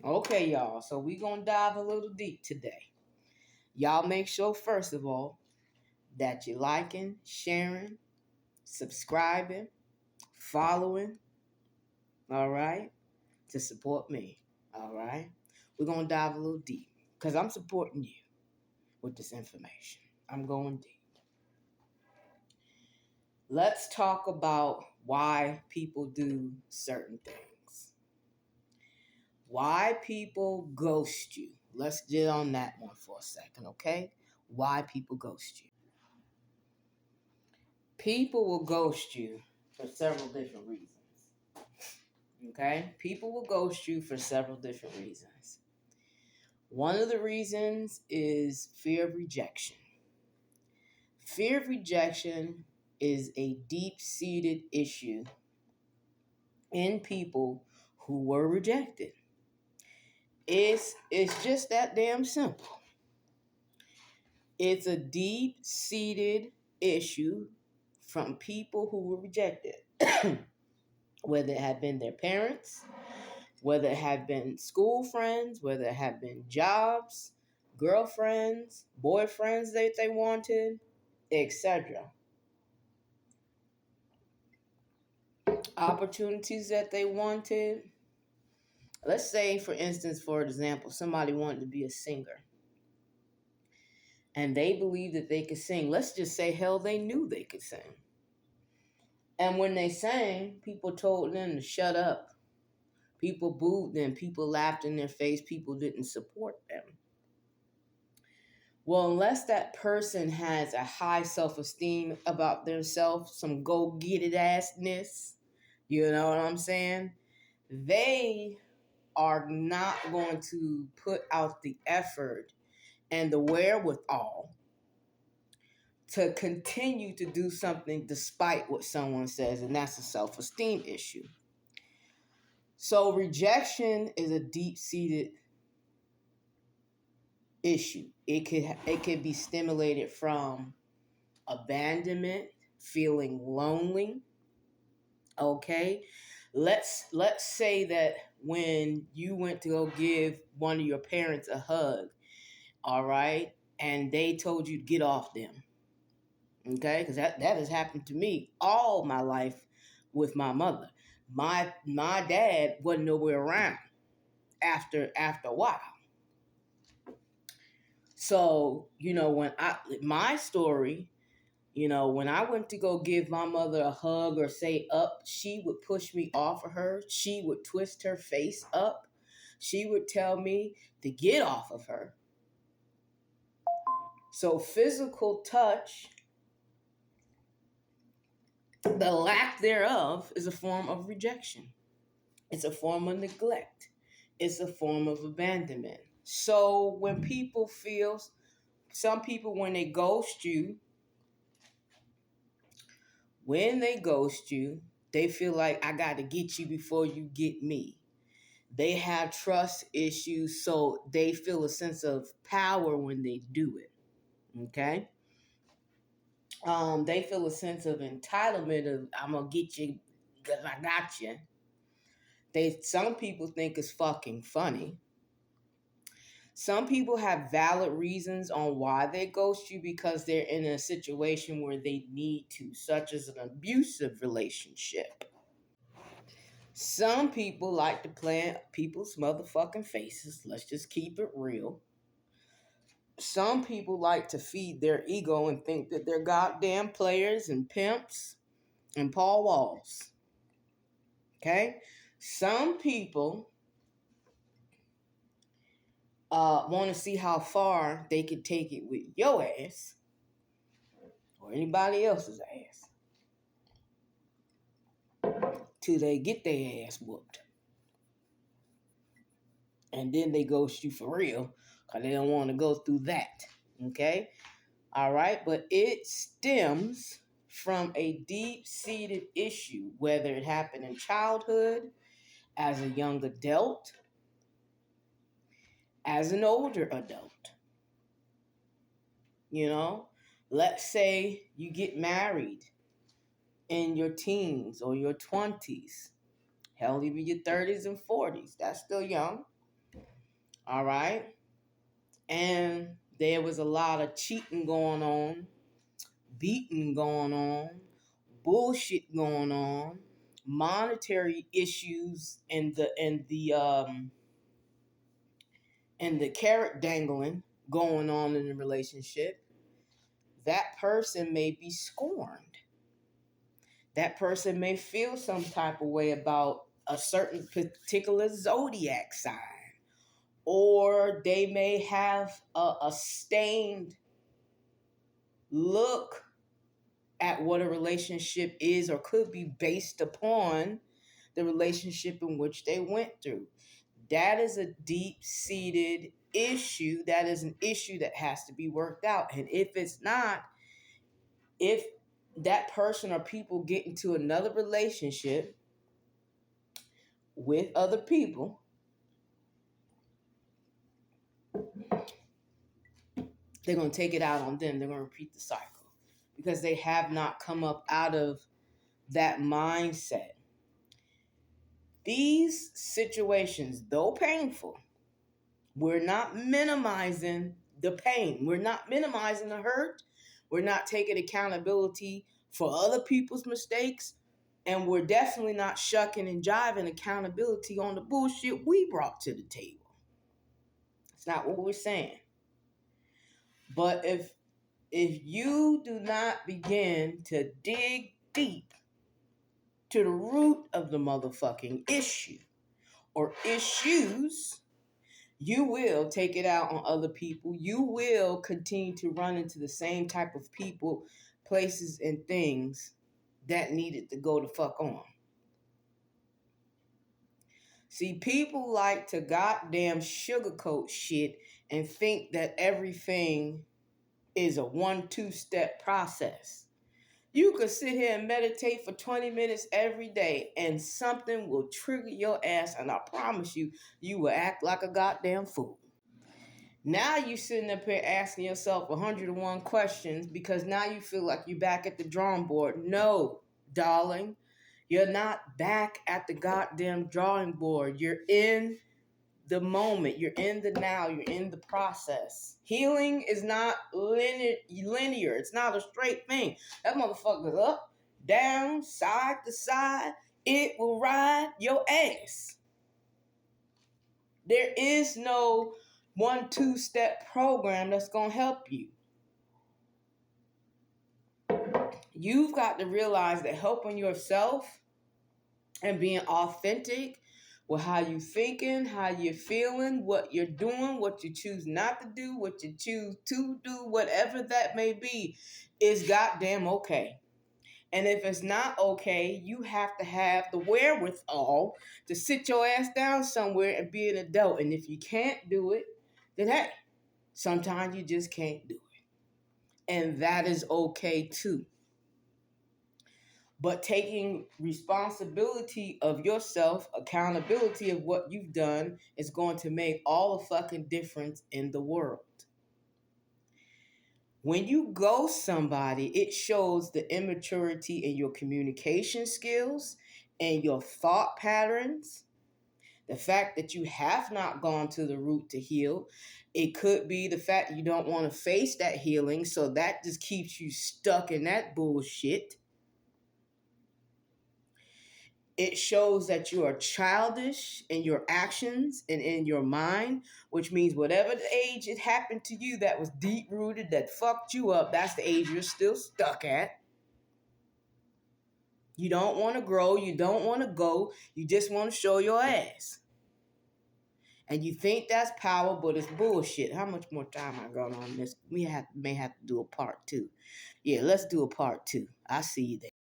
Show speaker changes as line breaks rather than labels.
Okay, y'all. So we gonna dive a little deep today. Y'all make sure first of all that you're liking, sharing, subscribing, following, all right, to support me. All right. We're gonna dive a little deep because I'm supporting you with this information. I'm going deep. Let's talk about why people do certain things. Why people ghost you. Let's get on that one for a second, okay? Why people ghost you. People will ghost you for several different reasons. Okay? People will ghost you for several different reasons. One of the reasons is fear of rejection. Fear of rejection is a deep seated issue in people who were rejected. It's just that damn simple. It's a deep seated issue from people who were rejected, whether it had been their parents, whether it had been school friends, whether it had been jobs, girlfriends, boyfriends that they wanted, etc. Opportunities that they wanted. Let's say, for instance, for example, somebody wanted to be a singer and they believed that they could sing. Let's just say, hell, they knew they could sing. And when they sang, people told them to shut up. People booed them. People laughed in their face. People didn't support them. Well, unless that person has a high self-esteem about themselves, some go-get-it assness, you know what I'm saying? They are not going to put out the effort and the wherewithal to continue to do something despite what someone says, and that's a self-esteem issue. So rejection is a deep-seated issue. It could be stimulated from abandonment, feeling lonely. Okay, let's say that when you went to go give one of your parents a hug, all right, and they told you to get off them. Okay, because that has happened to me all my life with my mother. My dad wasn't nowhere around after a while. So, when my story, when I went to go give my mother a hug or say up, she would push me off of her. She would twist her face up. She would tell me to get off of her. So physical touch, the lack thereof, is a form of rejection. It's a form of neglect. It's a form of abandonment. So some people, when they ghost you, they feel like I got to get you before you get me. They have trust issues, so they feel a sense of power when they do it. Okay? They feel a sense of entitlement of I'm gonna get you because I got you. Some people think it's fucking funny. Some people have valid reasons on why they ghost you because they're in a situation where they need to, such as an abusive relationship. Some people like to play in people's motherfucking faces. Let's just keep it real. Some people like to feed their ego and think that they're goddamn players and pimps and Paul Walls. Okay? Some people want to see how far they can take it with your ass or anybody else's ass till they get their ass whooped. And then they ghost you for real because they don't want to go through that. Okay? All right? But it stems from a deep-seated issue, whether it happened in childhood, as a young adult, as an older adult. Let's say you get married in your teens or your 20s, hell, even your 30s and 40s. That's still young. All right. And there was a lot of cheating going on, beating going on, bullshit going on, monetary issues, and the carrot dangling going on in the relationship. That person may be scorned. That person may feel some type of way about a certain particular zodiac sign, or they may have a stained look at what a relationship is or could be based upon the relationship in which they went through. That is a deep-seated issue. That is an issue that has to be worked out. And if it's not, if that person or people get into another relationship with other people, they're going to take it out on them. They're going to repeat the cycle because they have not come up out of that mindset. These situations, though painful, we're not minimizing the pain. We're not minimizing the hurt. We're not taking accountability for other people's mistakes. And we're definitely not shucking and jiving accountability on the bullshit we brought to the table. It's not what we're saying. But if you do not begin to dig deep to the root of the motherfucking issue or issues, you will take it out on other people. You will continue to run into the same type of people, places, and things that needed to go the fuck on. See, people like to goddamn sugarcoat shit and think that everything is a 1-2 step process. You could sit here and meditate for 20 minutes every day and something will trigger your ass, and I promise you, you will act like a goddamn fool. Now you sitting up here asking yourself 101 questions because now you feel like you're back at the drawing board. No, darling, you're not back at the goddamn drawing board. You're in the moment. You're in the now. You're in the process. Healing is not linear. It's not a straight thing. That motherfucker's up, down, side to side. It will ride your ass. There is no 1-2 step program that's going to help you. You've got to realize that helping yourself and being authentic with how you thinking, how you're feeling, what you're doing, what you choose not to do, what you choose to do, whatever that may be, is goddamn okay. And if it's not okay, you have to have the wherewithal to sit your ass down somewhere and be an adult. And if you can't do it, then hey, sometimes you just can't do it. And that is okay too. But taking responsibility of yourself, accountability of what you've done, is going to make all the fucking difference in the world. When you ghost somebody, it shows the immaturity in your communication skills and your thought patterns. The fact that you have not gone to the root to heal. It could be the fact that you don't want to face that healing, so that just keeps you stuck in that bullshit. It shows that you are childish in your actions and in your mind, which means whatever the age it happened to you that was deep-rooted, that fucked you up, that's the age you're still stuck at. You don't want to grow. You don't want to go. You just want to show your ass. And you think that's power, but it's bullshit. How much more time I got on this? We may have to do a part 2. Yeah, let's do a part 2. I'll see you there.